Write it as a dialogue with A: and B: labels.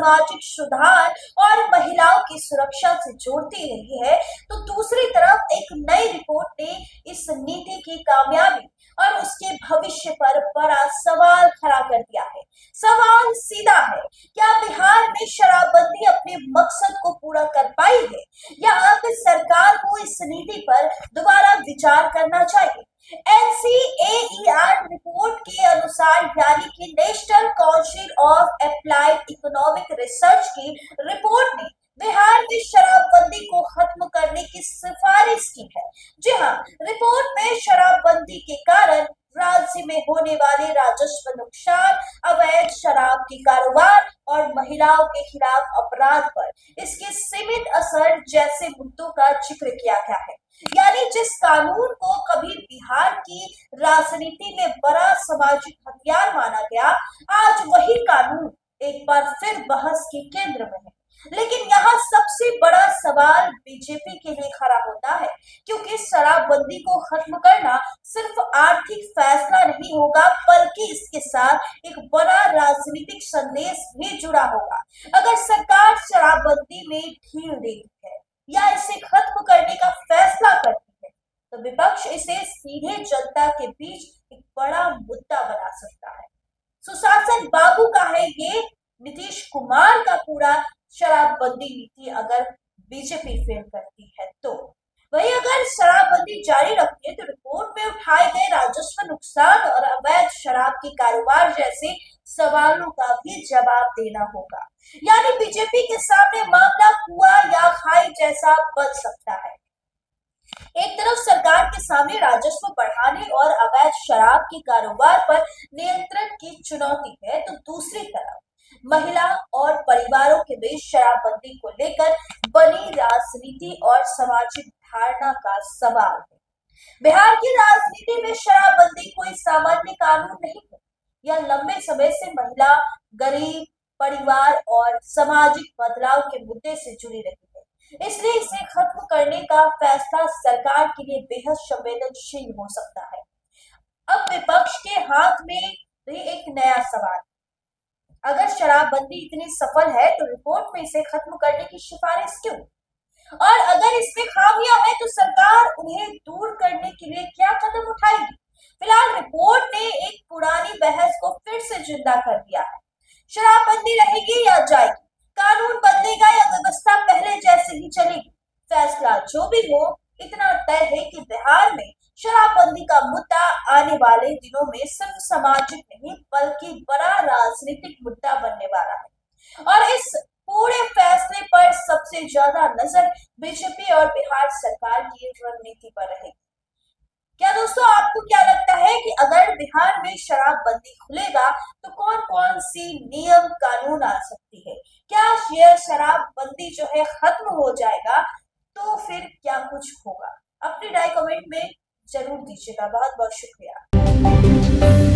A: सामाजिक सुधार और महिलाओं की सुरक्षा से जोड़ती रही है, तो दूसरी तरफ एक नई रिपोर्ट ने इस नीति की कामयाबी और उसके भविष्य पर बड़ा सवाल खड़ा कर दिया है। सवाल सीधा है, क्या बिहार में शराबबंदी अपने मकसद को पूरा कर पाई है, या अब सरकार को इस नीति पर दोबारा विचार करना चाहिए? एनसीएईआर रिपोर्ट के अनुसार, यानी कि national council of applied economic research की रिपोर्ट ने बिहार में शराबबंदी को खत्म करने की सिफारिश की है। जी हाँ, रिपोर्ट में शराबबंदी के कारण राज्य में होने वाले राजस्व नुकसान, अवैध शराब के कारोबार और महिलाओं के खिलाफ अपराध पर इसके सीमित असर जैसे मुद्दों का जिक्र किया गया है। यानी जिस कानून को कभी बिहार की राजनीति में बड़ा सामाजिक हथियार माना गया, आज वही कानून एक बार फिर बहस के केंद्र में है। लेकिन यहाँ सबसे बड़ा सवाल बीजेपी के लिए खड़ा होता है, क्योंकि शराबबंदी को खत्म करना सिर्फ आर्थिक फैसला नहीं होगा, बल्कि इसके साथ एक बड़ा राजनीतिक संदेश भी जुड़ा होगा। अगर सरकार शराबबंदी में ढील देती है या इसे खत्म करने का फैसला करती है, तो विपक्ष इसे सीधे जनता के बीच एक बड़ा मुद्दा बना सकता है। सुशासन बाबू का है ये नीतीश कुमार का पूरा शराबबंदी नीति अगर बीजेपी फेल करती है तो। वही अगर शराबबंदी जारी रखती है तो रिपोर्ट में उठाए गए राजस्व नुकसान और अवैध शराब के कारोबार जैसे सवालों का भी जवाब देना होगा। यानी बीजेपी के सामने मामला कुआं या खाई जैसा बन सकता है। एक तरफ सरकार के सामने राजस्व बढ़ाने और अवैध शराब के कारोबार पर नियंत्रण की चुनौती है, तो दूसरी तरफ महिला और परिवारों के बीच शराबबंदी को लेकर बनी राजनीति और सामाजिक धारणा का सवाल है। बिहार की राजनीति में शराबबंदी कोई सामान्य कानून नहीं है, यह लंबे समय से महिला, गरीब, परिवार और सामाजिक बदलाव के मुद्दे से जुड़ी रही है। इसलिए इसे खत्म करने का फैसला सरकार के लिए बेहद संवेदनशील हो सकता है। अब विपक्ष के हाथ में भी एक नया सवाल, अगर शराबबंदी इतनी सफल है तो रिपोर्ट में इसे खत्म करने की सिफारिश क्यों? और अगर इसमें खामियां हैं तो सरकार उन्हें दूर करने के लिए क्या कदम उठाएगी? फिलहाल रिपोर्ट ने एक पुरानी बहस को फिर से जिंदा कर दिया है। शराबबंदी रहेगी या जाएगी? कानून बदलेगा या व्यवस्था पहले जैसे ही चलेगी? फैसला जो भी हो, इतना तय है कि बिहार में शराबबंदी का मुद्दा आने वाले दिनों में सिर्फ सामाजिक नहीं बल्कि बड़ा राजनीतिक मुद्दा बनने वाला है। और इस पूरे फैसले पर सबसे ज्यादा नजर बीजेपी और बिहार सरकार की रणनीति पर रहेगी। क्या दोस्तों, आपको क्या लगता है कि अगर बिहार में शराबबंदी खुलेगा तो कौन कौन सी नियम कानून आ सकती है? क्या यह शराबबंदी जो है खत्म हो जाएगा तो फिर क्या कुछ होगा? अपनी राय कमेंट में जरूर दीजिएगा। बहुत बहुत शुक्रिया।